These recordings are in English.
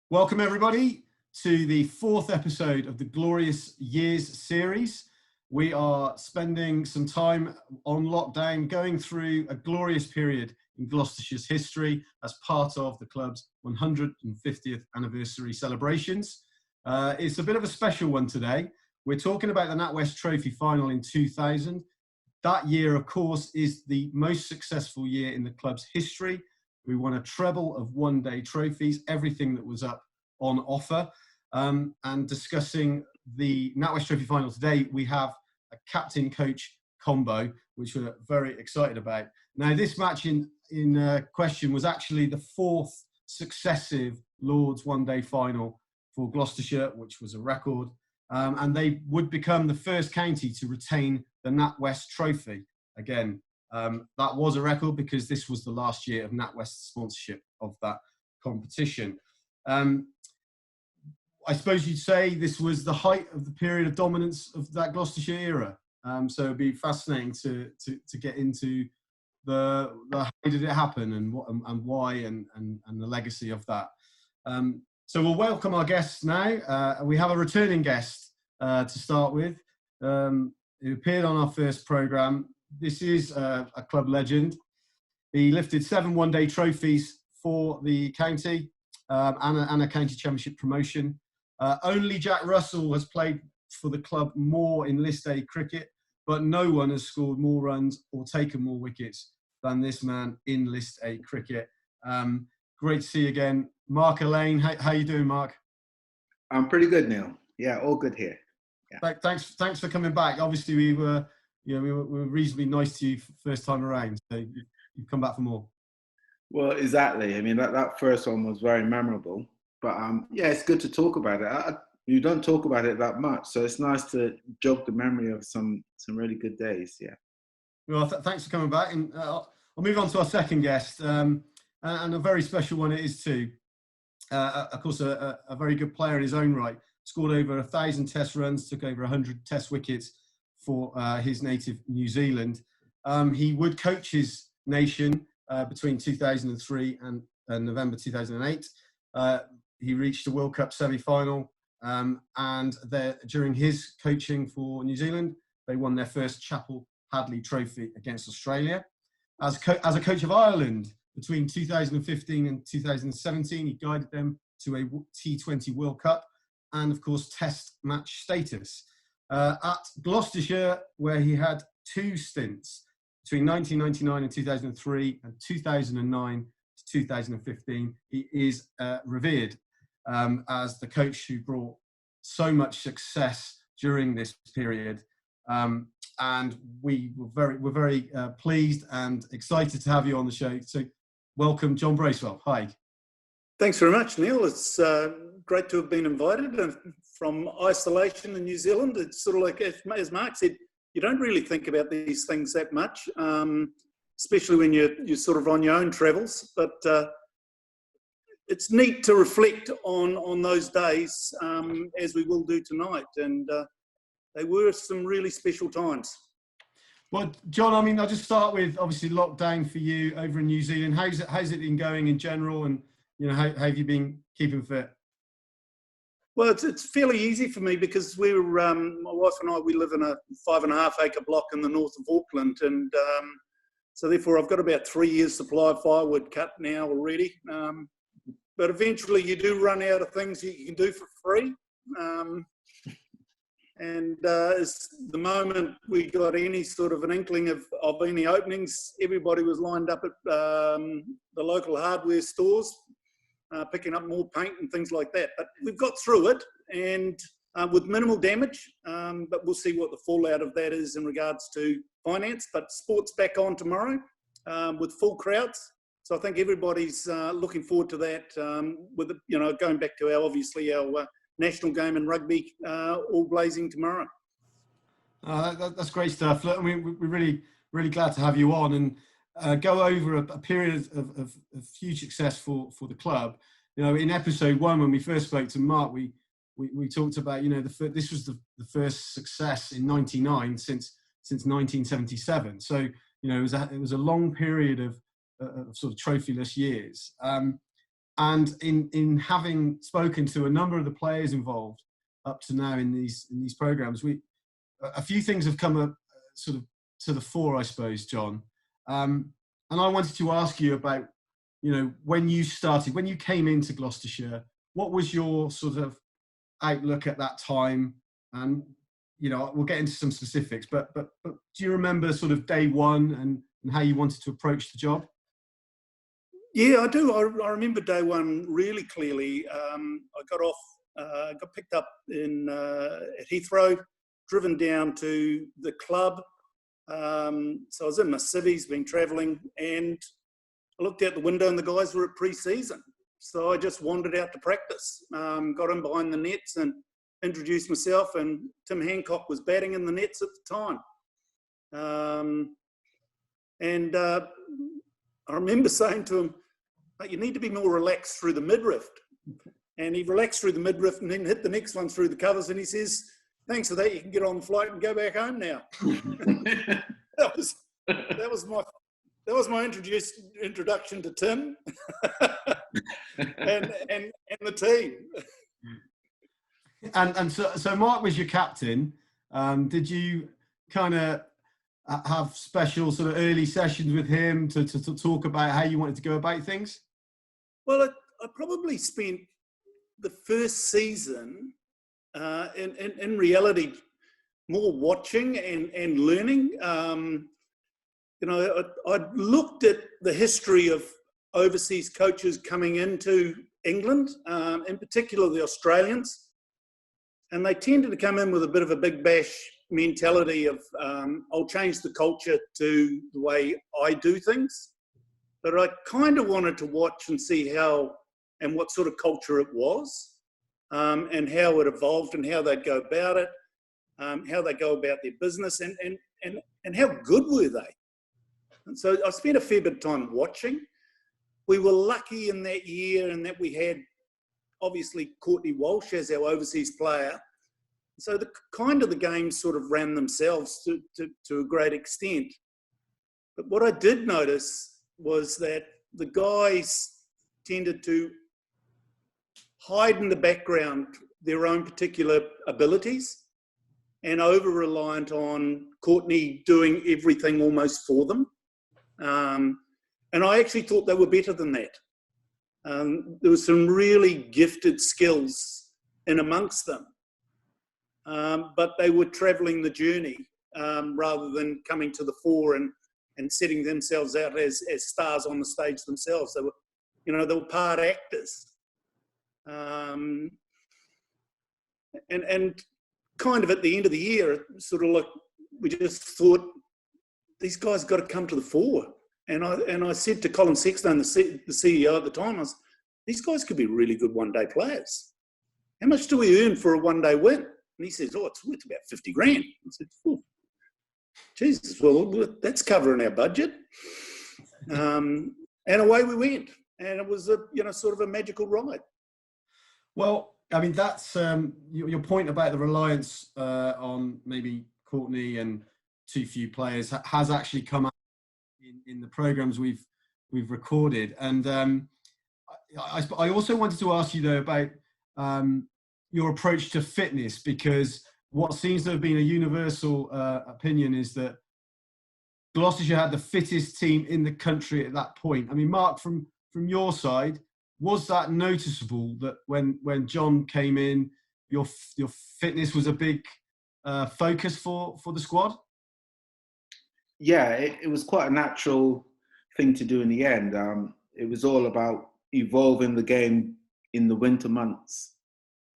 Welcome everybody to the fourth episode of the Glorious Years series. We are spending some time on lockdown going through a glorious period in Gloucestershire's history as part of the club's 150th anniversary celebrations. It's a bit of a special one today. We're talking about the Natwest Trophy final in 2000. That year, of course, is the most successful year in the club's history. We won a treble of one-day trophies, everything that was up on offer. And discussing the Natwest Trophy final today, we have a captain-coach combo, which we're very excited about. Now, this match in question was actually the fourth successive Lord's one-day final for Gloucestershire, which was a record. And they would become the first county to retain the Natwest Trophy. Again, that was a record because this was the last year of Natwest's sponsorship of that competition. I suppose you'd say this was the height of the period of dominance of that Gloucestershire era. So it'd be fascinating to get into the how did it happen and what and why and the legacy of that. So we'll welcome our guests now. We have a returning guest to start with, who appeared on our first programme. This is a club legend. He lifted 7 one-day trophies for the county and a county championship promotion. Only Jack Russell has played for the club more in List A cricket, but no one has scored more runs or taken more wickets than this man in List A cricket. Great to see you again. Mark Alleyne, how you doing, Mark? I'm pretty good, Neil. Yeah, all good here. Yeah. Thanks for coming back. Obviously, we were reasonably nice to you first time around, so you've come back for more. Well, exactly. I mean, that first one was very memorable. But yeah, it's good to talk about it. You don't talk about it that much, so it's nice to jog the memory of some really good days. Yeah. Well, thanks for coming back, and I'll move on to our second guest, and a very special one it is too. Of course, a very good player in his own right. Scored over 1,000 Test runs, took over 100 Test wickets for his native New Zealand. He would coach his nation between 2003 and November 2008. He reached the World Cup semi-final, and during his coaching for New Zealand, they won their first Chapel Hadley Trophy against Australia. As a coach of Ireland between 2015 and 2017, he guided them to a T20 World Cup and, of course, Test match status. At Gloucestershire, where he had 2 stints between 1999 and 2003 and 2009 to 2015, he is revered as the coach who brought so much success during this period. And we're very pleased and excited to have you on the show. So welcome, John Bracewell. Hi. Thanks very much, Neil. It's great to have been invited from isolation in New Zealand. It's sort of like, as Mark said, you don't really think about these things that much, especially when you're sort of on your own travels. But it's neat to reflect on those days, as we will do tonight. And they were some really special times. Well, John, I mean, I'll just start with, obviously, lockdown for you over in New Zealand. How's it been going in general? And, you know, how have you been keeping fit? Well, it's fairly easy for me because my wife and I, we live in a 5.5 acre block in the north of Auckland. And so therefore I've got about 3 years supply of firewood cut now already. But eventually you do run out of things you can do for free. And the moment we got any sort of an inkling of any openings, everybody was lined up at the local hardware stores, picking up more paint and things like that. But we've got through it, and with minimal damage, but we'll see what the fallout of that is in regards to finance. But sport's back on tomorrow with full crowds. So I think everybody's looking forward to that, with going back to our national game in rugby, all blazing tomorrow. That's great stuff. I mean, we're really, really glad to have you on and go over a period of huge success for the club. You know, in episode 1, when we first spoke to Mark, we talked about, you know, this was the first success in '99 since 1977. So, you know, it was a long period of sort of trophyless years. And in having spoken to a number of the players involved up to now in these programs, a few things have come up sort of to the fore, I suppose, John. And I wanted to ask you about, when you came into Gloucestershire, what was your sort of outlook at that time? And, we'll get into some specifics, but do you remember sort of day one and how you wanted to approach the job? Yeah, I do. I remember day one really clearly. I got picked up at Heathrow, driven down to the club. So I was in my civvies, been travelling, and I looked out the window and the guys were at pre-season. So I just wandered out to practice, got in behind the nets and introduced myself, and Tim Hancock was batting in the nets at the time. I remember saying to him, you need to be more relaxed through the midriff. And he relaxed through the midriff and then hit the next one through the covers, and he says, thanks for that, you can get on the flight and go back home now. that was my introduction to Tim and the team. And so Mark was your captain. Did you kind of have special sort of early sessions with him to talk about how you wanted to go about things? Well, I probably spent the first season in reality more watching and learning. I looked at the history of overseas coaches coming into England, in particular the Australians, and they tended to come in with a bit of a big bash mentality of I'll change the culture to the way I do things. But I kind of wanted to watch and see how and what sort of culture it was, and how it evolved and how they'd go about it, how they go about their business, and how good were they. And so I spent a fair bit of time watching. We were lucky in that year in that we had obviously Courtney Walsh as our overseas player. So the games sort of ran themselves to a great extent. But what I did notice was that the guys tended to hide in the background their own particular abilities and over-reliant on Courtney doing everything almost for them. And I actually thought they were better than that. There was some really gifted skills in amongst them. But they were travelling the journey rather than coming to the fore and setting themselves out as stars on the stage themselves. They were part actors. And kind of at the end of the year, sort of like we just thought, these guys got to come to the fore. And I said to Colin Sexton, the CEO at the time, these guys could be really good one-day players. How much do we earn for a one-day win? And he says, it's worth about 50 grand. I said, Jesus, well, that's covering our budget. And away we went. And it was sort of a magical ride. Well, I mean, that's your point about the reliance on maybe Courtney and too few players has actually come out in the programs we've recorded. And I also wanted to ask you though about your approach to fitness, because what seems to have been a universal opinion is that Gloucestershire had the fittest team in the country at that point. I mean, Mark, from your side, was that noticeable that when John came in, your fitness was a big focus for the squad? Yeah, it was quite a natural thing to do in the end. It was all about evolving the game in the winter months.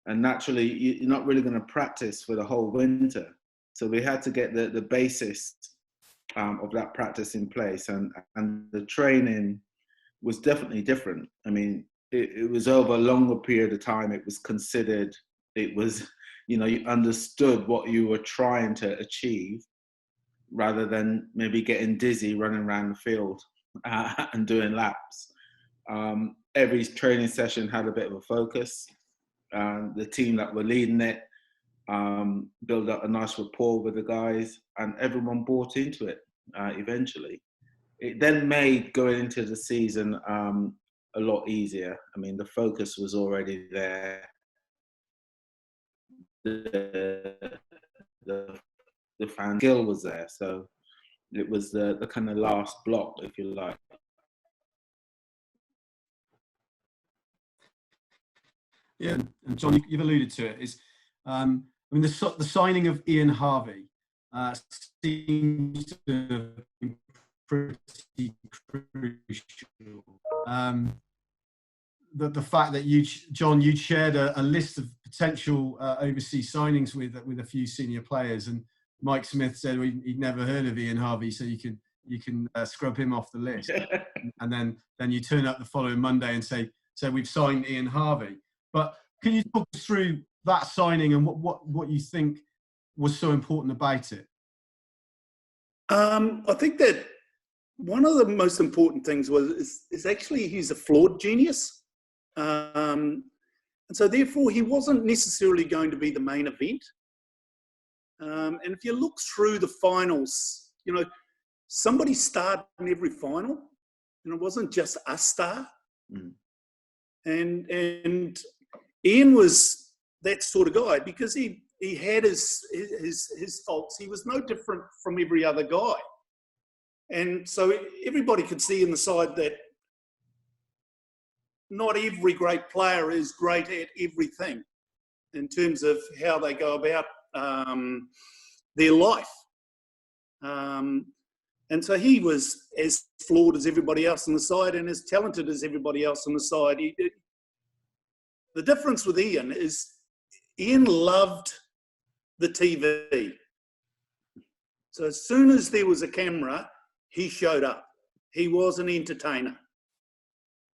And naturally, you're not really going to practice for the whole winter. So we had to get the basis of that practice in place. And the training was definitely different. I mean, it was over a longer period of time. It was considered, it was, you understood what you were trying to achieve rather than maybe getting dizzy running around the field and doing laps. Every training session had a bit of a focus. The team that were leading it built up a nice rapport with the guys, and everyone bought into it eventually. It then made going into the season a lot easier. I mean, the focus was already there. The fan skill was there. So it was the kind of last block, if you like. Yeah, and John, you've alluded to it. I mean, the signing of Ian Harvey seems to have been pretty crucial. The fact that John, you'd shared a list of potential overseas signings with a few senior players, and Mike Smith said he'd never heard of Ian Harvey, so you can scrub him off the list. And then you turn up the following Monday and say we've signed Ian Harvey. But can you talk us through that signing and what you think was so important about it? I think that one of the most important things is actually he's a flawed genius. And so therefore he wasn't necessarily going to be the main event. And if you look through the finals, you know, somebody starred in every final, and it wasn't just a star. Mm. And Ian was that sort of guy because he had his faults. He was no different from every other guy. And so everybody could see in the side that not every great player is great at everything in terms of how they go about their life. And so he was as flawed as everybody else on the side and as talented as everybody else on the side. The difference with Ian is Ian loved the TV. So as soon as there was a camera, he showed up. He was an entertainer.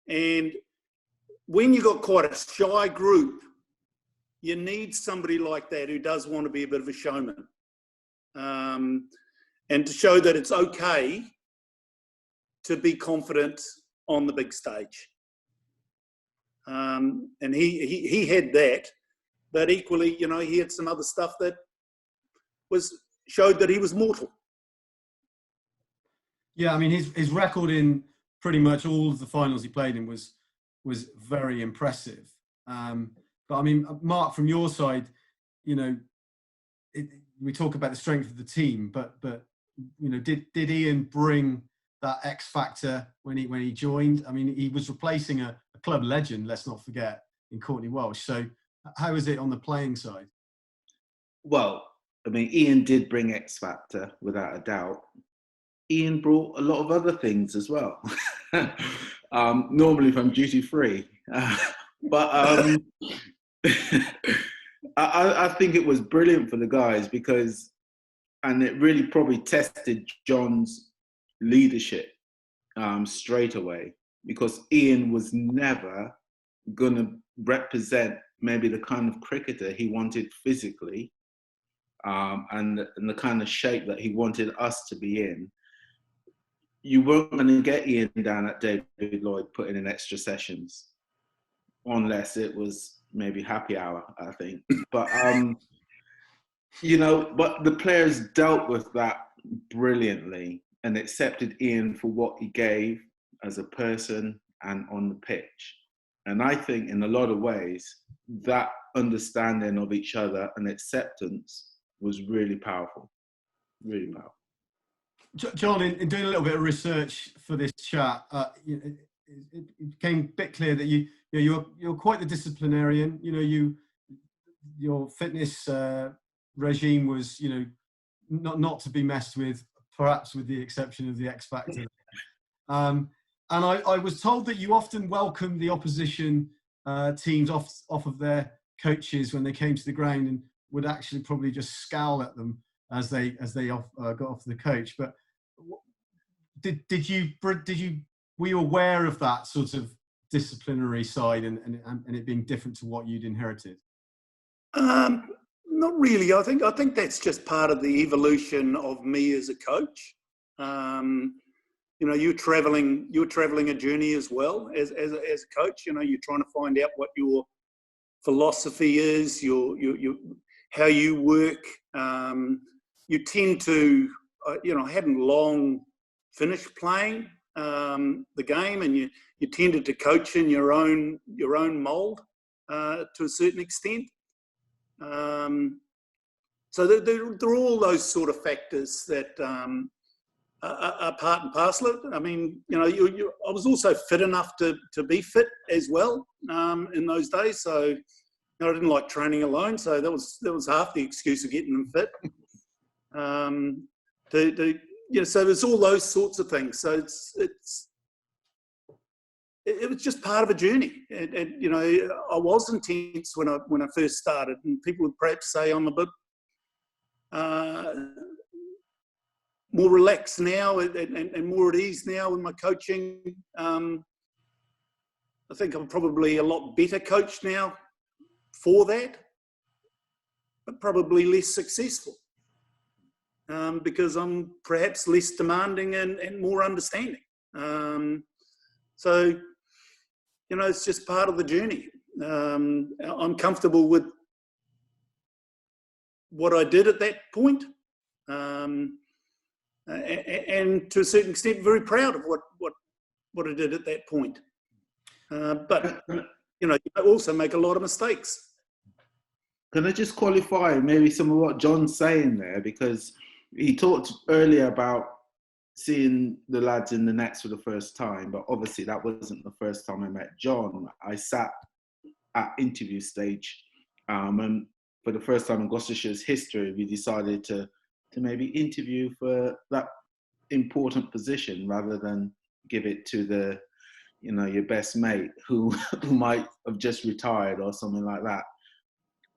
And when you got quite a shy group, you need somebody like that who does want to be a bit of a showman. And to show that it's okay to be confident on the big stage. And he had that, but equally, you know, he had some other stuff that showed that he was mortal. Yeah, I mean, his record in pretty much all of the finals he played in was very impressive. But I mean, Mark, from your side, you know, we talk about the strength of the team, but you know, did Ian bring that X factor when he joined? I mean, he was replacing a club legend, let's not forget, in Courtney Walsh. So how is it on the playing side? Well, I mean, Ian did bring X factor without a doubt. Ian brought a lot of other things as well. Normally from duty free, but I think it was brilliant for the guys because, and it really probably tested John's leadership straight away, because Ian was never going to represent maybe the kind of cricketer he wanted physically, and the kind of shape that he wanted us to be in. You weren't going to get Ian down at David Lloyd putting in extra sessions, unless it was maybe happy hour, I think. But, you know, but the players dealt with that brilliantly and accepted Ian for what he gave as a person and on the pitch. And I think in a lot of ways, that understanding of each other and acceptance was really powerful, really powerful. John, in doing a little bit of research for this chat, it became a bit clear that you're quite the disciplinarian. You know, your fitness regime was, you know, not to be messed with, perhaps with the exception of the X Factor. And I was told that you often welcomed the opposition teams off of their coaches when they came to the ground, and would actually probably just scowl at them as they got off the coach. But were you aware of that sort of disciplinary side and it being different to what you'd inherited? Not really. I think that's just part of the evolution of me as a coach. You know, you're traveling a journey as well as a coach. You know, you're trying to find out what your philosophy is, your how you work. You tend to, you know, I hadn't long finished playing, the game, and you tended to coach in your own mould to a certain extent. So there are all those sort of factors that are part and parcel of it. I mean, I was also fit enough to be fit as well in those days. So I didn't like training alone. So that was half the excuse of getting them fit. So there's all those sorts of things. So it was just part of a journey. And I was intense when I first started, and people would perhaps say I'm a bit more relaxed now and more at ease now in my coaching. I think I'm probably a lot better coach now for that, but probably less successful because I'm perhaps less demanding and more understanding. So, it's just part of the journey. I'm comfortable with what I did at that point. And to a certain extent, very proud of what I did at that point. But you also make a lot of mistakes. Can I just qualify maybe some of what John's saying there? Because he talked earlier about seeing the lads in the nets for the first time, but obviously that wasn't the first time I met John. I sat at interview stage, and for the first time in Gloucestershire's history, we decided to maybe interview for that important position rather than give it to your best mate who might have just retired or something like that.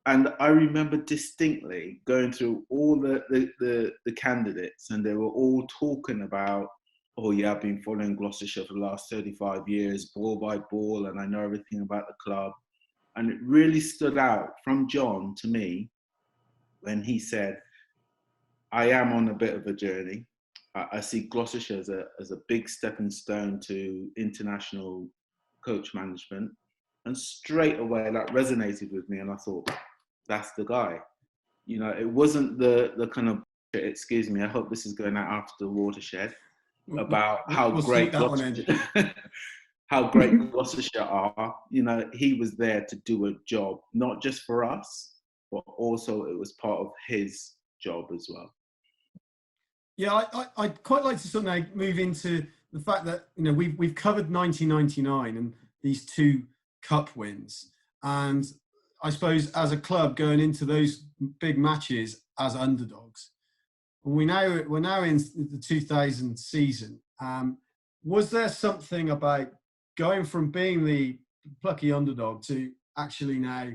And I remember distinctly going through all the candidates, and they were all talking about, oh yeah, I've been following Gloucestershire for the last 35 years, ball by ball, and I know everything about the club. And it really stood out from John to me when he said, I am on a bit of a journey. I see Gloucestershire as a big stepping stone to international coach management. And straight away that resonated with me, and I thought, that's the guy. It wasn't the kind of, excuse me, I hope this is going out after the watershed, about how great Gloucestershire are. He was there to do a job, not just for us, but also it was part of his job as well. Yeah, I'd quite like to sort of move into the fact that we've covered 1999 and these 2 cup wins, and I suppose as a club going into those big matches as underdogs. We're now in the 2000 season. Was there something about going from being the plucky underdog to actually now,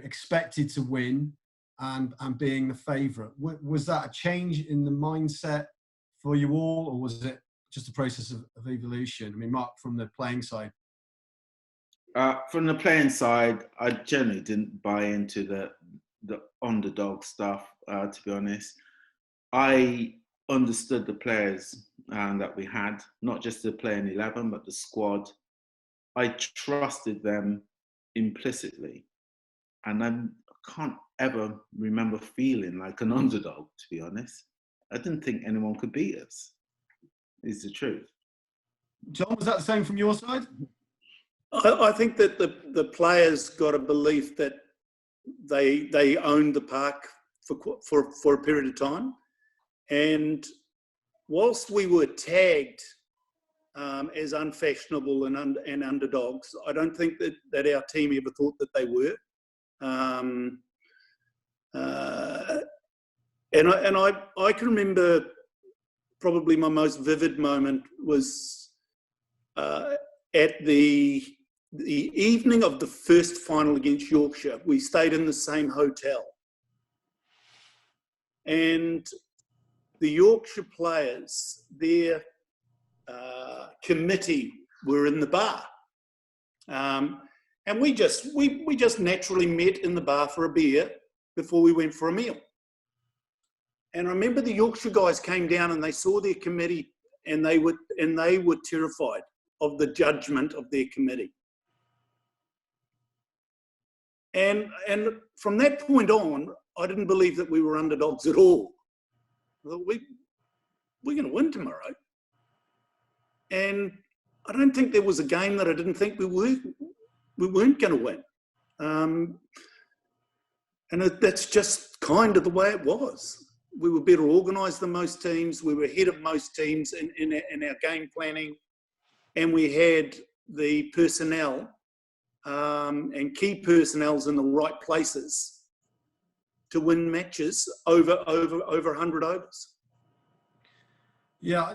expected to win and being the favourite? Was that a change in the mindset for you all, or was it just a process of evolution? I mean, Mark, from the playing side. From the playing side, I generally didn't buy into the underdog stuff, to be honest. I understood the players that we had, not just the playing 11, but the squad. I trusted them implicitly. And I can't ever remember feeling like an underdog, to be honest. I didn't think anyone could beat us, is the truth. John, was that the same from your side? I think that the players got a belief that they owned the park for a period of time, and whilst we were tagged as unfashionable and underdogs, I don't think that our team ever thought that they were. And I can remember probably my most vivid moment was at the evening of the first final against Yorkshire. We stayed in the same hotel, and the Yorkshire players, their committee, were in the bar, and we just naturally met in the bar for a beer before we went for a meal. And I remember the Yorkshire guys came down and they saw their committee, and they were terrified of the judgment of their committee. And from that point on, I didn't believe that we were underdogs at all. I thought, we're going to win tomorrow. And I don't think there was a game that I didn't think we weren't going to win. And that's just kind of the way it was. We were better organised than most teams. We were ahead of most teams in our game planning. And we had the personnel and key personnels in the right places to win matches over 100 overs. Yeah,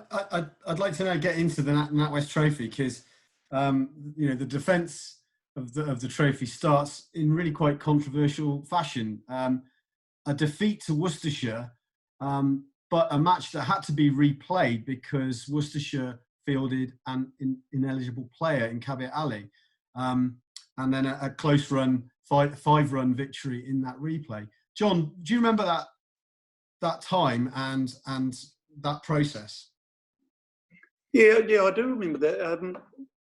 I'd like to now get into the Natwest Trophy because the defence of the trophy starts in really quite controversial fashion. A defeat to Worcestershire, but a match that had to be replayed because Worcestershire fielded an ineligible player in Captain Mark Alleyne, and then a close run, five-run victory in that replay. John, do you remember that time and that process? Yeah, I do remember that.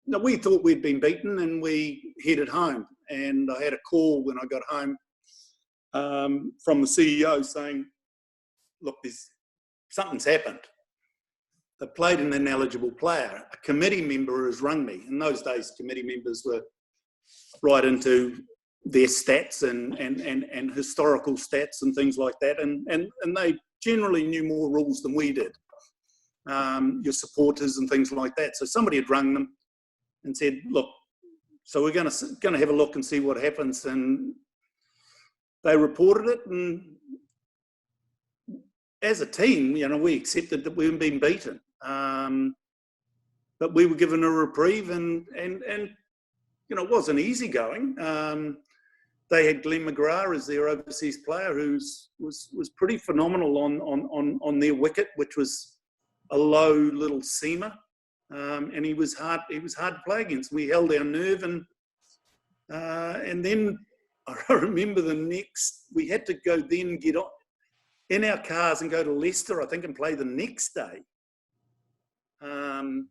No, we thought we'd been beaten and we headed home. And I had a call when I got home from the CEO saying, look, something's happened. They played an ineligible player. A committee member has rung me. In those days, committee members were right into their stats and historical stats and things like that. And they generally knew more rules than we did. Your supporters and things like that. So somebody had rung them and said, look, so we're going to have a look and see what happens. And they reported it, and as a team, we accepted that we were being beaten. But we were given a reprieve, and it wasn't easy going. They had Glenn McGrath as their overseas player, who was pretty phenomenal on their wicket, which was a low little seamer. And he was hard to play against. We held our nerve, and then I remember we had to go then get on in our cars and go to Leicester, I think, and play the next day. And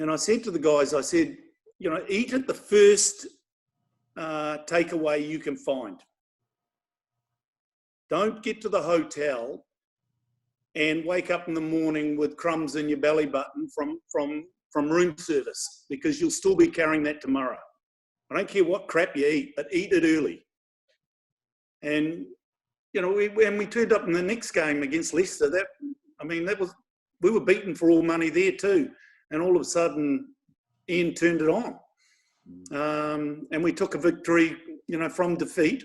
I said to the guys, I said, eat at the first takeaway you can find. Don't get to the hotel and wake up in the morning with crumbs in your belly button from room service, because you'll still be carrying that tomorrow. I don't care what crap you eat, but eat it early. And we turned up in the next game against Leicester. We were beaten for all money there too, and all of a sudden, Ian turned it on, and we took a victory, from defeat.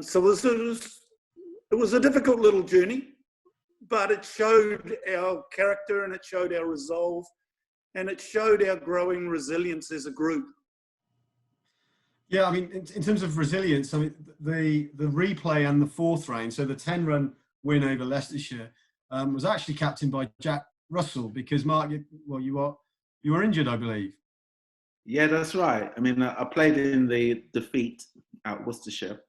So it was a difficult little journey, but it showed our character, and it showed our resolve, and it showed our growing resilience as a group. Yeah, in terms of resilience, the replay and the fourth round, so the 10-run win over Leicestershire, was actually captained by Jack Russell, because Mark, you were injured, I believe. Yeah, that's right. I played in the defeat at Worcestershire.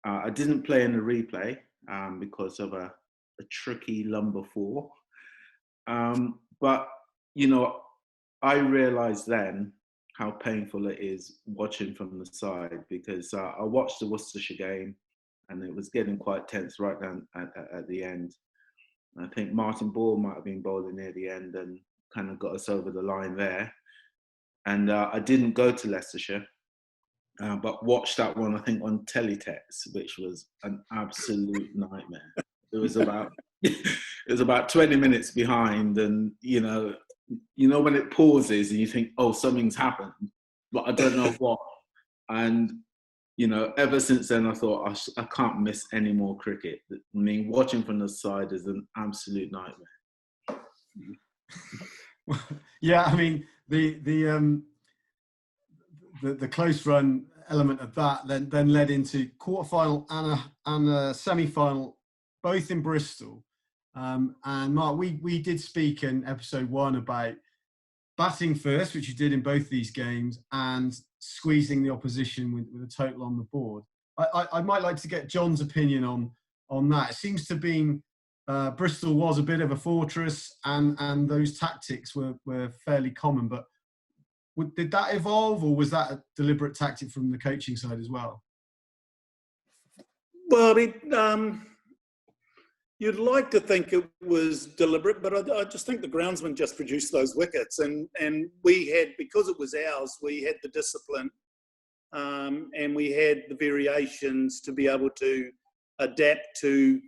I didn't play in the replay because of a tricky lumber 4. But I realised then how painful it is watching from the side, because I watched the Worcestershire game and it was getting quite tense right down at the end. I think Martin Ball might have been bowling near the end and kind of got us over the line there. And I didn't go to Leicestershire, but watched that one, I think, on teletext, which was an absolute nightmare. It was about 20 minutes behind, and when it pauses and you think, oh, something's happened, but I don't know what. And ever since then, I thought I can't miss any more cricket. Watching from the side is an absolute nightmare. Yeah, the close run element of that then led into quarterfinal and a semi-final, both in Bristol. And Mark, we did speak in episode 1 about batting first, which you did in both these games, and squeezing the opposition with a total on the board. I might like to get John's opinion on that. It seems to be Bristol was a bit of a fortress, and those tactics were fairly common. But did that evolve, or was that a deliberate tactic from the coaching side as well? Well, You'd like to think it was deliberate, but I just think the groundsman just produced those wickets, and we had, because it was ours, we had the discipline, and we had the variations to be able to adapt to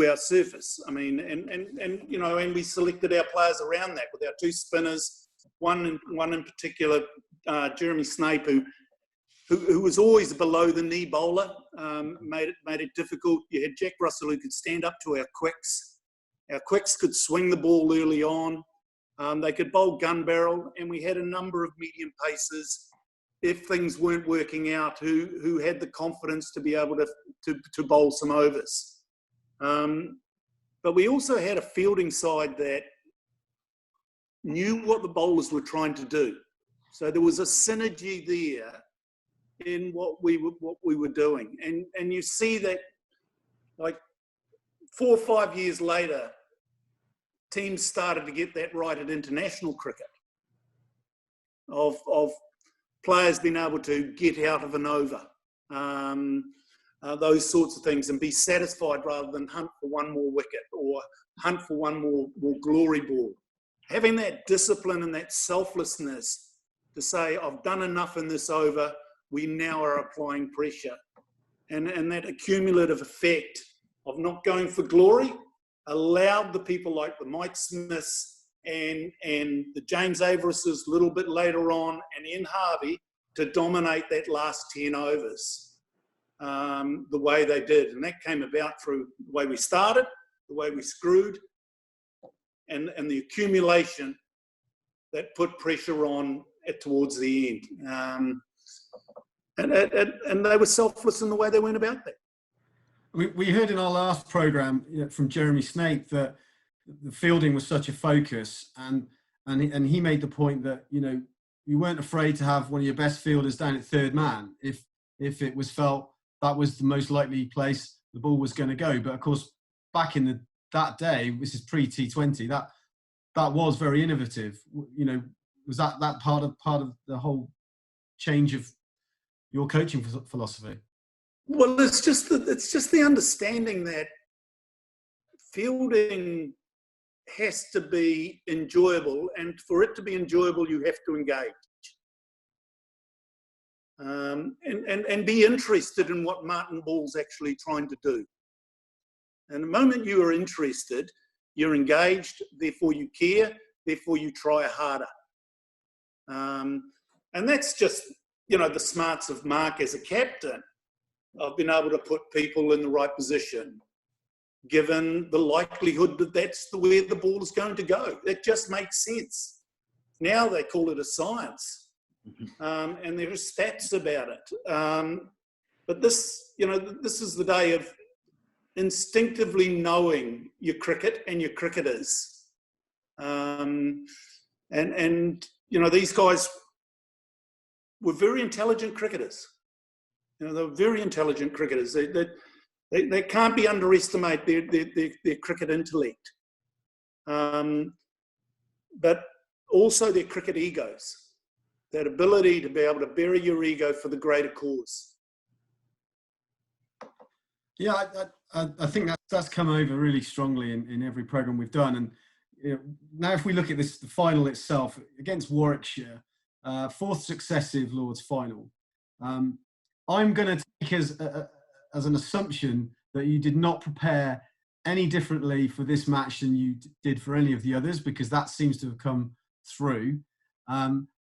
our surface. I mean, and you know, and we selected our players around that with our two spinners, one in particular, Jeremy Snape, who was always a below the knee bowler, made it difficult. You had Jack Russell, who could stand up to our quicks. Our quicks could swing the ball early on. They could bowl gun barrel, and we had a number of medium pacers, if things weren't working out, who had the confidence to be able to bowl some overs. But we also had a fielding side that knew what the bowlers were trying to do. So there was a synergy there in what we were doing, and you see that, like 4 or 5 years later, teams started to get that right at international cricket, of players being able to get out of an over, those sorts of things, and be satisfied rather than hunt for one more wicket or hunt for one more glory ball. Having that discipline and that selflessness to say, I've done enough in this over, we now are applying pressure. And that accumulative effect of not going for glory allowed the people like the Mike Smiths and the James Averisses a little bit later on, and Ian Harvey, to dominate that last 10 overs the way they did. And that came about through the way we started, the way we screwed, and the accumulation that put pressure on towards the end. And they were selfless in the way they went about that. We heard in our last programme from Jeremy Snape that the fielding was such a focus, and he made the point that, you know, you weren't afraid to have one of your best fielders down at third man if it was felt that was the most likely place the ball was going to go. But of course, back in that day, this is pre-T20, that was very innovative. You know, was that part of the whole change of your coaching philosophy? Well, it's just the understanding that fielding has to be enjoyable, and for it to be enjoyable, you have to engage and be interested in what Martin Ball's actually trying to do. And the moment you are interested, you're engaged, therefore you care, therefore you try harder. And that's just, you know, the smarts of Mark as a captain. I've been able to put people in the right position, given the likelihood that that's where the ball is going to go. That just makes sense. Now they call it a science, and there are stats about it. But this, you know, this is the day of instinctively knowing your cricket and your cricketers. And you know, these guys were very intelligent cricketers. You know, they were very intelligent cricketers. They can't be underestimated, their cricket intellect. But also their cricket egos. That ability to be able to bury your ego for the greater cause. Yeah, I think that's come over really strongly in every programme we've done. And you know, now if we look at the final itself, against Warwickshire, 4th successive Lord's final, I'm going to take as an assumption that you did not prepare any differently for this match than you did for any of the others, because that seems to have come through.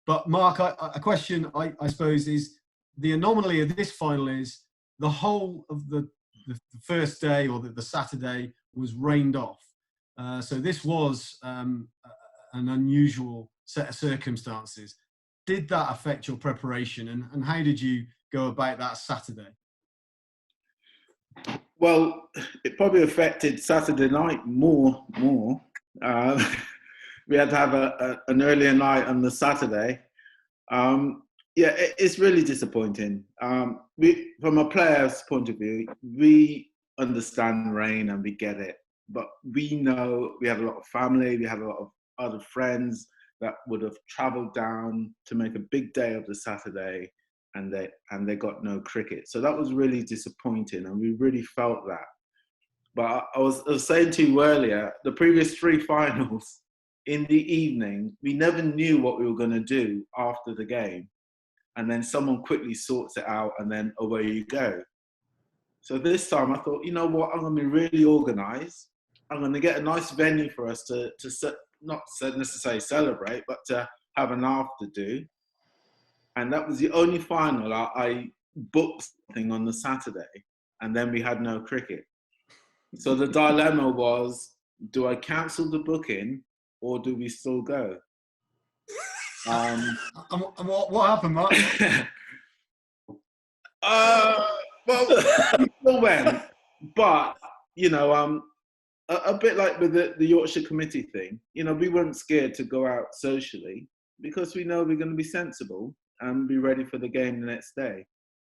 But Mark, a question I suppose is, the anomaly of this final is the whole of the first day, or the Saturday, was rained off. So this was an unusual set of circumstances. Did that affect your preparation, and how did you go about that Saturday? Well, it probably affected Saturday night more. We had to have an earlier night on the Saturday. Yeah, it's really disappointing. From a player's point of view, we understand rain and we get it. But we know we had a lot of family, we had a lot of other friends that would have travelled down to make a big day of the Saturday, and they got no cricket. So that was really disappointing, and we really felt that. But I was saying to you earlier, the previous 3 finals in the evening, we never knew what we were going to do after the game. And then someone quickly sorts it out, and then away you go. So this time I thought, you know what, I'm going to be really organised. I'm going to get a nice venue for us to not necessarily celebrate, but to have an after do. And that was the only final I booked something on the Saturday, and then we had no cricket. So the dilemma was, do I cancel the booking or do we still go? And what happened, Mark? Well, we still went, but you know, a bit like with the Yorkshire committee thing, you know, we weren't scared to go out socially because we know we're going to be sensible and be ready for the game the next day.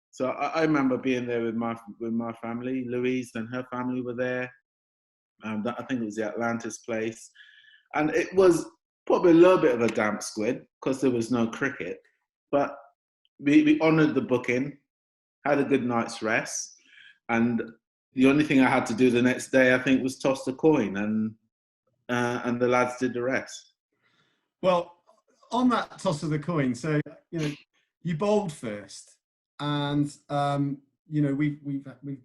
So I remember being there with my family. Louise and her family were there. I think it was the Atlantis place, and it was probably a little bit of a damp squid because there was no cricket, but we honoured the booking, had a good night's rest, and the only thing I had to do the next day, I think, was toss the coin, and the lads did the rest. Well, on that toss of the coin, so you know, you bowled first, and you know, we've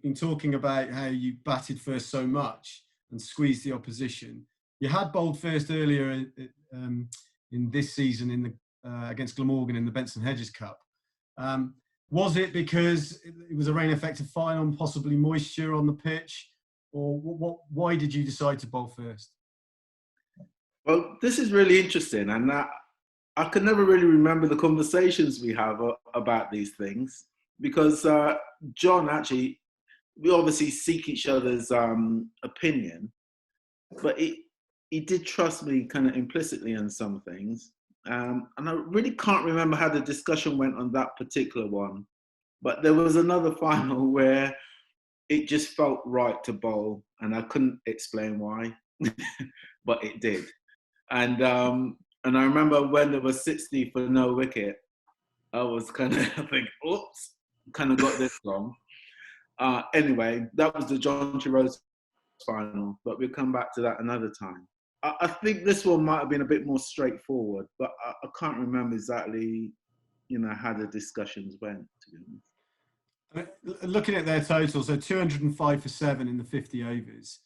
been talking about how you batted first so much and squeezed the opposition. You had bowled first earlier in this season in the against Glamorgan in the Benson Hedges Cup. Was it because it was a rain-affected final and possibly moisture on the pitch, or why did you decide to bowl first? Well, this is really interesting, and I can never really remember the conversations we have about these things because John, actually, we obviously seek each other's opinion, but he did trust me kind of implicitly on some things. And I really can't remember how the discussion went on that particular one. But there was another final where it just felt right to bowl, and I couldn't explain why, but it did. And I remember when there was 60 for no wicket, I was kind of thinking, oops, kind of got this wrong. Anyway, that was the John Rose final, but we'll come back to that another time. I think this one might have been a bit more straightforward, but I can't remember exactly, you know, how the discussions went, to be honest. Looking at their total, so 205 for 7 in the 50 overs.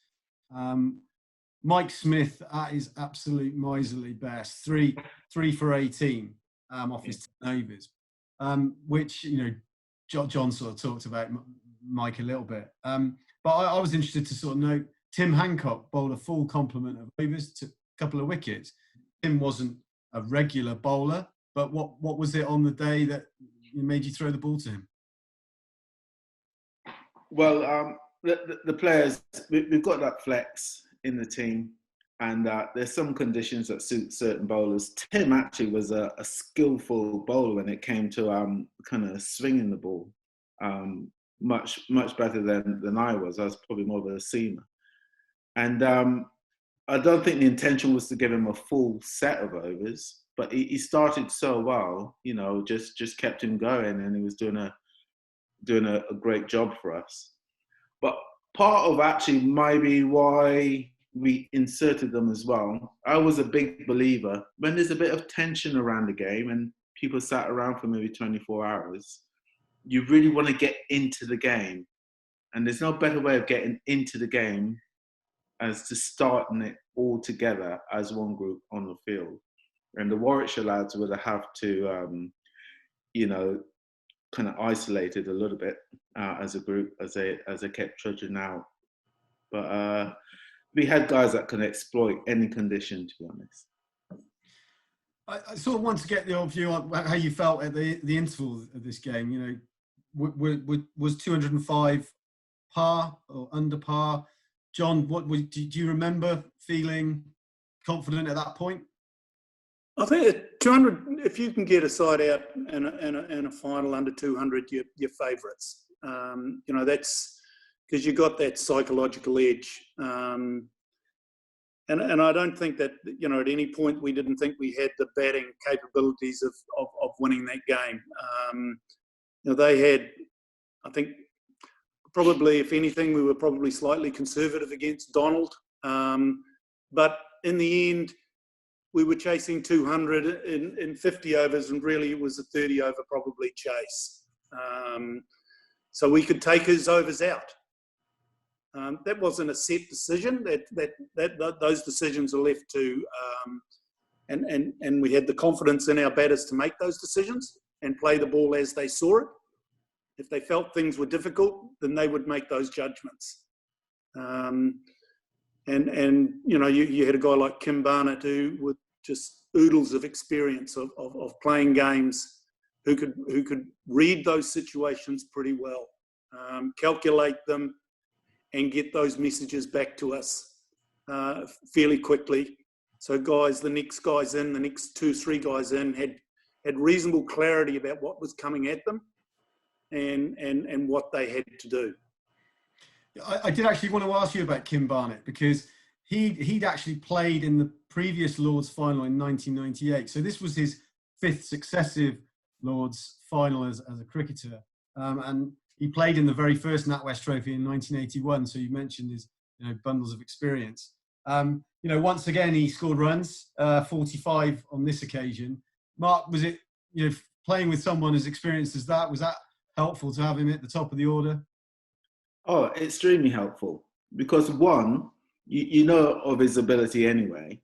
Mike Smith at his absolute miserly best, 3 for 18 off his 10 overs, which, you know, John sort of talked about Mike a little bit. But I was interested to sort of note Tim Hancock bowled a full complement of overs to a couple of wickets. Tim wasn't a regular bowler, but what was it on the day that made you throw the ball to him? Well, the players, we've got that flex in the team, and there's some conditions that suit certain bowlers. Tim actually was a skillful bowler when it came to kind of swinging the ball, much better than I was. I was probably more of a seamer. And I don't think the intention was to give him a full set of overs, but he started so well, you know, just kept him going, and he was doing a great job for us. But part of actually maybe why we inserted them as well, I was a big believer when there's a bit of tension around the game and people sat around for maybe 24 hours, you really want to get into the game. And there's no better way of getting into the game as to starting it all together as one group on the field. And the Warwickshire lads would have to, you know, kind of isolated a little bit as a group as they kept trudging out. But we had guys that can exploit any condition, to be honest. I sort of want to get your view on how you felt at the interval of this game. You know, was 205 par or under par? John, do you remember feeling confident at that point? I think at 200, if you can get a side out in a final under 200, your favourites. You know, that's because you got that psychological edge. And I don't think that, you know, at any point we didn't think we had the batting capabilities of winning that game. You know, they had, I think, probably, if anything, we were probably slightly conservative against Donald. But in the end, we were chasing 200 in 50 overs, and really it was a 30 over probably chase. So we could take his overs out. That wasn't a set decision. Those decisions are left to, and we had the confidence in our batters to make those decisions and play the ball as they saw it. If they felt things were difficult, then they would make those judgments. And you know, you had a guy like Kim Barnett who with just oodles of experience of playing games, who could read those situations pretty well, calculate them, and get those messages back to us fairly quickly. So guys, the next 2-3 guys in had reasonable clarity about what was coming at them and what they had to do. I did actually want to ask you about Kim Barnett, because he'd actually played in the previous Lord's final in 1998. So this was his 5th successive Lord's final as a cricketer. And he played in the very first NatWest Trophy in 1981. So you mentioned his bundles of experience. Once again, he scored runs, 45 on this occasion. Mark, was it, playing with someone as experienced as that, was that helpful to have him at the top of the order? Oh, extremely helpful. Because one, you know of his ability anyway.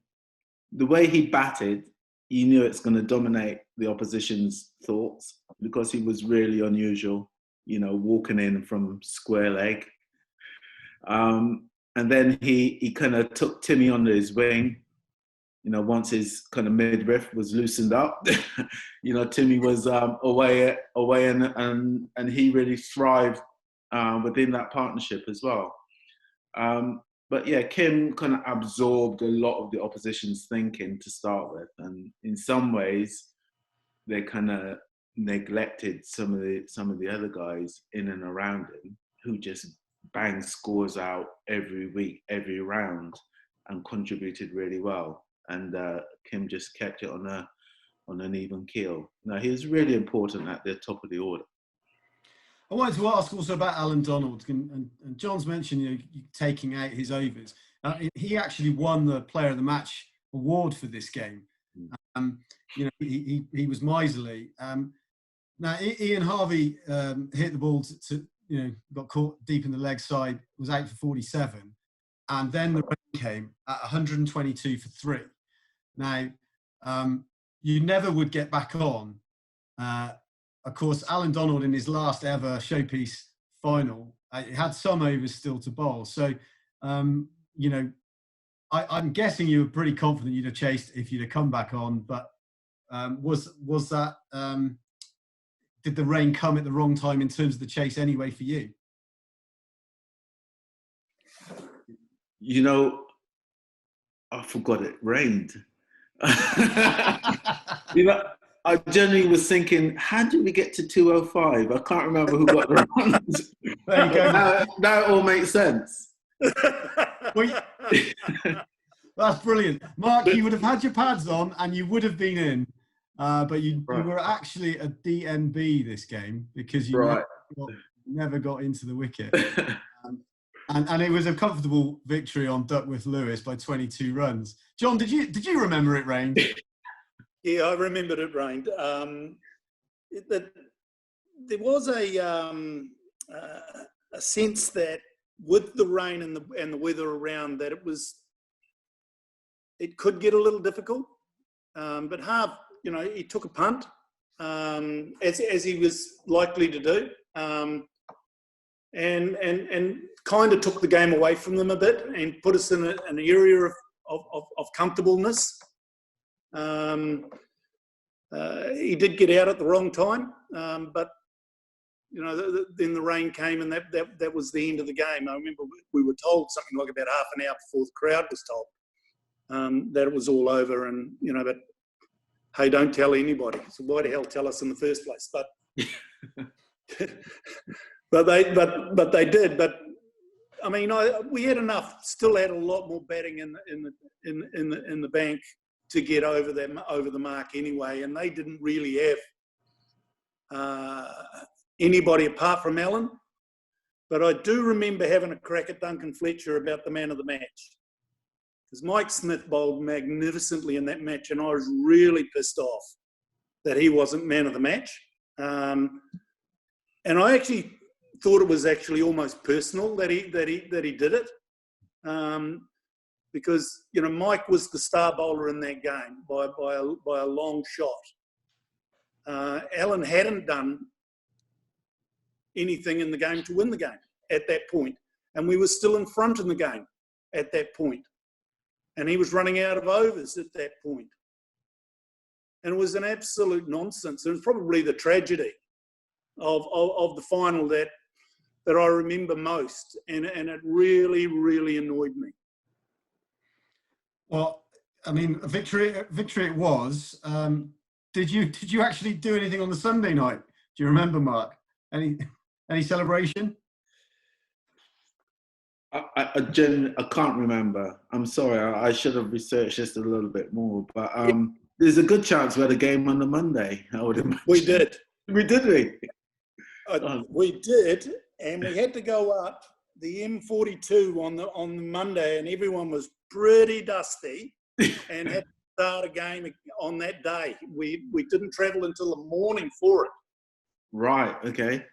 The way he batted, you knew it's going to dominate the opposition's thoughts, because he was really unusual, walking in from square leg. And then he kind of took Timmy under his wing. Once his kind of midriff was loosened up, Timmy was away and he really thrived within that partnership as well. But yeah, Kim kind of absorbed a lot of the opposition's thinking to start with, and in some ways, they kind of neglected some of the other guys in and around him who just banged scores out every week, every round, and contributed really well. And Kim just kept it on an even keel. No, he was really important at the top of the order. I wanted to ask also about Alan Donald, and John's mentioned you taking out his overs. He actually won the Player of the Match award for this game. He was miserly. Now Ian Harvey hit the ball got caught deep in the leg side, was out for 47, and then the rain came at 122 for 3. Now you never would get back on. Of course, Alan Donald in his last ever showpiece final, had some overs still to bowl. So, I'm guessing you were pretty confident you'd have chased if you'd have come back on. But was that? Did the rain come at the wrong time in terms of the chase anyway for you? I forgot it rained. I generally was thinking, how did we get to 205? I can't remember who got the runs. There you go. Now it all makes sense. That's brilliant. Mark, you would have had your pads on and you would have been in, but you were actually a DNB this game because you never got into the wicket. And it was a comfortable victory on Duckworth Lewis by 22 runs. John, did you remember it rained? Yeah, I remembered it rained. There was a sense that with the rain and the weather around, that it could get a little difficult. But Harv, he took a punt, as he was likely to do, and kind of took the game away from them a bit and put us in an area of comfortableness. He did get out at the wrong time, but then the rain came and that was the end of the game. I remember we were told something like about half an hour before the crowd was told that it was all over, and but hey, don't tell anybody. So why the hell tell us in the first place? But but they did. But I mean, we had enough. Still had a lot more batting in the bank to get over the mark anyway, and they didn't really have anybody apart from Alan But I do remember having a crack at Duncan Fletcher about the man of the match. Because Mike Smith bowled magnificently in that match, and I was really pissed off that he wasn't man of the match. And I actually thought it was actually almost personal that he did it. Because, you know, Mike was the star bowler in that game by a long shot. Alan hadn't done anything in the game to win the game at that point. And we were still in front in the game at that point. And he was running out of overs at that point. And it was an absolute nonsense. It was probably the tragedy of the final that I remember most. And it really, really annoyed me. Well, I mean, victory it was. Did you actually do anything on the Sunday night? Do you remember, Mark? Any celebration? I can't remember. I'm sorry. I should have researched this a little bit more. But there's a good chance we had a game on the Monday, I would imagine. We did. We did. We did, and we had to go up the M42 on the Monday, and everyone was pretty dusty and had to start a game on that day. We didn't travel until the morning for it. Right, okay.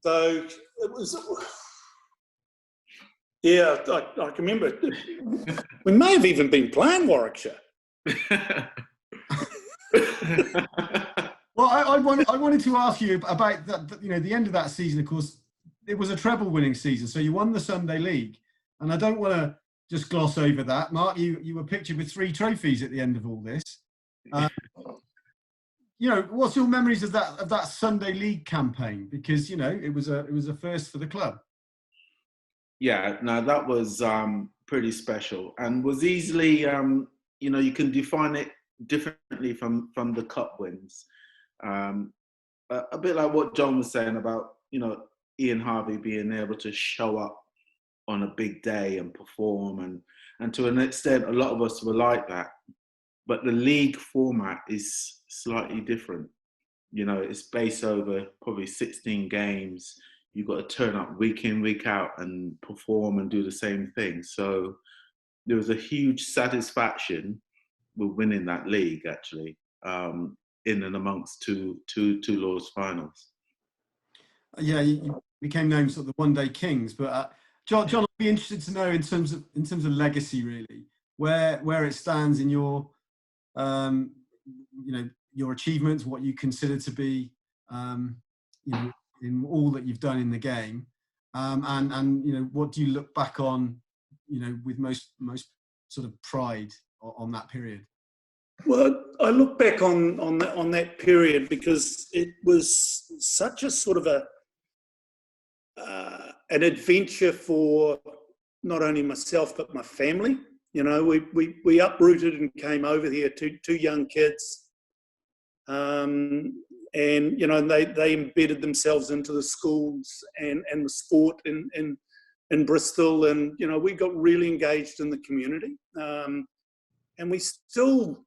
So it was, yeah, I can remember. We may have even been playing Warwickshire. Well, I wanted to ask you about that. You know, the end of that season, of course, it was a treble-winning season. So you won the Sunday League, and I don't want to just gloss over that. Mark, you were pictured with 3 trophies at the end of all this. You know, what's your memories of that Sunday League campaign? Because, you know, it was a first for the club. Yeah, no, that was pretty special, and was easily, you know, you can define it differently from the cup wins. A bit like what John was saying about, you know, Ian Harvey being able to show up on a big day and perform, and to an extent, a lot of us were like that. But the league format is slightly different. You know, it's based over probably 16 games. You've got to turn up week in, week out and perform and do the same thing. So there was a huge satisfaction with winning that league, actually, in and amongst two Lord's finals. Yeah, you became known sort of the one-day kings. But John, I'd be interested to know in terms of legacy, really, where it stands in your, you know, your achievements, what you consider to be, you know, in all that you've done in the game, and you know, what do you look back on, you know, with most sort of pride on that period? Well, I look back on that period because it was such a sort of an adventure for not only myself but my family. You know, we uprooted and came over here, two young kids, and you know, they embedded themselves into the schools and the sport in Bristol, and you know, we got really engaged in the community, and we still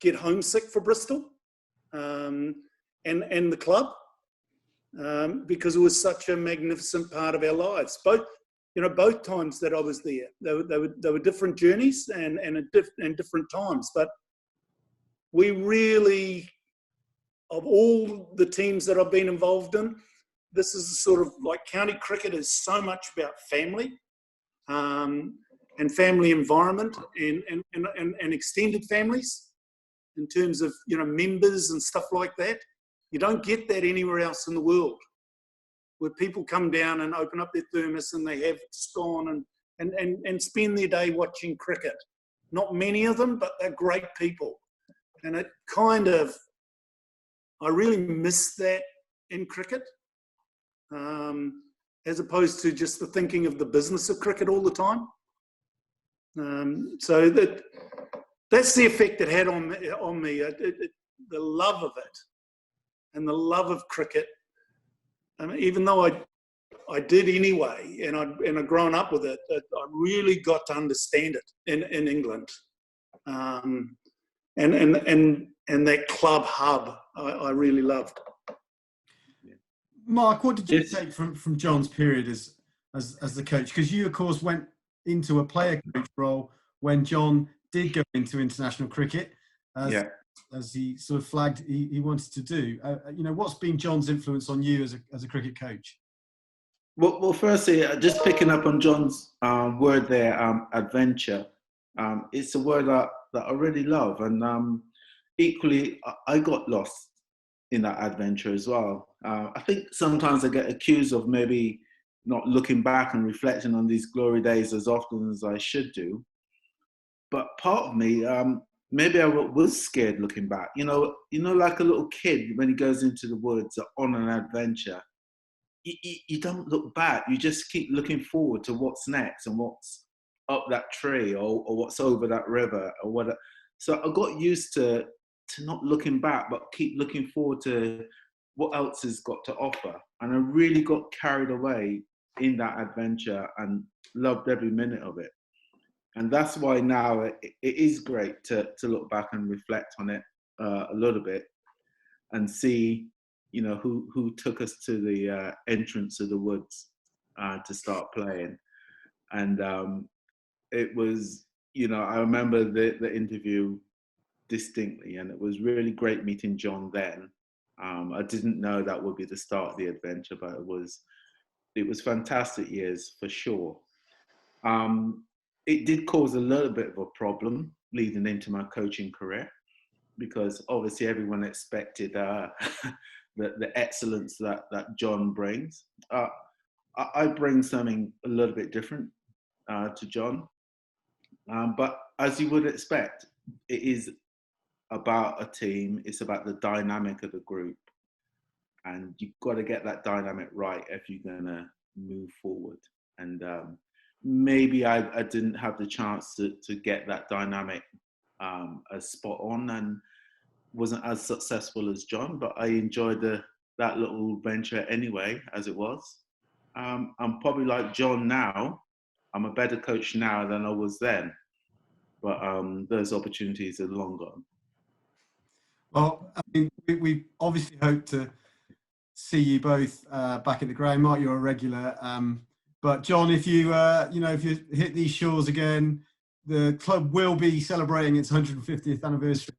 get homesick for Bristol and the club, because it was such a magnificent part of our lives. Both times that I was there, they were different journeys and different times. But we really, of all the teams that I've been involved in, this is sort of like county cricket is so much about family, and family environment and extended families in terms of, you know, members and stuff like that. You don't get that anywhere else in the world, where people come down and open up their thermos and they have scone and spend their day watching cricket. Not many of them, but they're great people. And it kind of, I really miss that in cricket, as opposed to just the thinking of the business of cricket all the time. So that's the effect it had on me. The love of it and the love of cricket. I mean, even though I did anyway, and I'd grown up with it, I really got to understand it in England, and that club hub I really loved. Mark, what did you Yes. take from John's period as the coach? Because you, of course, went into a player coach role when John did go into international cricket, as he sort of flagged he wanted to do. What's been John's influence on you as a cricket coach? Well, firstly, just picking up on John's word there, adventure. It's a word that I really love, and equally, I got lost in that adventure as well. I think sometimes I get accused of maybe not looking back and reflecting on these glory days as often as I should do. But part of me, maybe I was scared looking back. Like a little kid when he goes into the woods on an adventure. You don't look back. You just keep looking forward to what's next and what's up that tree or what's over that river or whatever. So I got used to not looking back, but keep looking forward to what else has got to offer. And I really got carried away in that adventure and loved every minute of it. And that's why now it is great to look back and reflect on it a little bit and see, who took us to the entrance of the woods to start playing. And it was, I remember the interview distinctly, and it was really great meeting John then. I didn't know that would be the start of the adventure, but it was fantastic years for sure. It did cause a little bit of a problem leading into my coaching career, because obviously everyone expected the excellence that John brings. I bring something a little bit different to John, but as you would expect, it is about a team. It's about the dynamic of the group, and you've got to get that dynamic right if you're going to move forward. And maybe I didn't have the chance to get that dynamic as spot on, and wasn't as successful as John, but I enjoyed that little venture anyway, as it was. I'm probably like John now. I'm a better coach now than I was then, but those opportunities are long gone. Well, I mean, we obviously hope to see you both back at the ground. Mark, you're a regular. But John, if you hit these shores again, the club will be celebrating its 150th anniversary,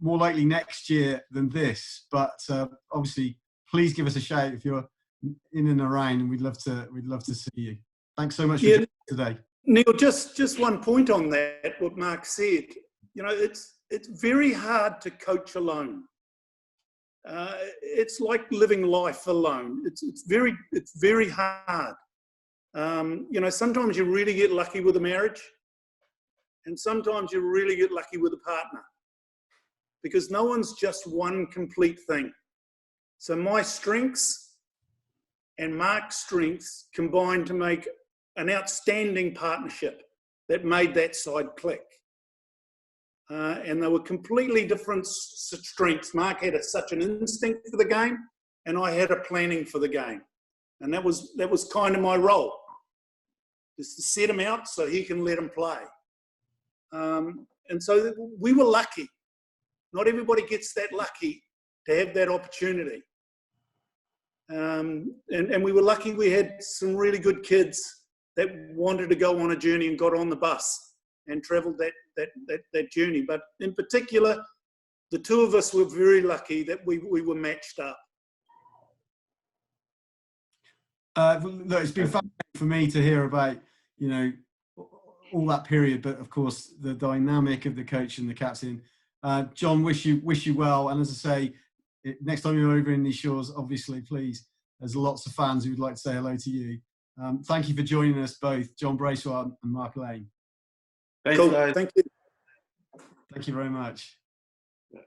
more likely next year than this. But obviously, please give us a shout if you're in and around, and we'd love to see you. Thanks so much for joining today. Neil, just one point on that, what Mark said. It's very hard to coach alone. It's like living life alone. It's very hard. Sometimes you really get lucky with a marriage, and sometimes you really get lucky with a partner, because no one's just one complete thing. So my strengths and Mark's strengths combined to make an outstanding partnership that made that side click. And they were completely different strengths. Mark had such an instinct for the game, and I had a planning for the game. And that was kind of my role, just to set him out so he can let him play. And so we were lucky. Not everybody gets that lucky to have that opportunity. And we were lucky we had some really good kids that wanted to go on a journey and got on the bus and travelled that journey. But in particular, the two of us were very lucky that we were matched up. Look, it's been fun for me to hear about, all that period, but of course the dynamic of the coach and the captain. John, wish you well. And as I say, next time you're over in these shores, obviously, please, there's lots of fans who would like to say hello to you. Thank you for joining us both, John Bracewell and Mark Alleyne. Thanks, Cool. guys. Thank you. Thank you very much.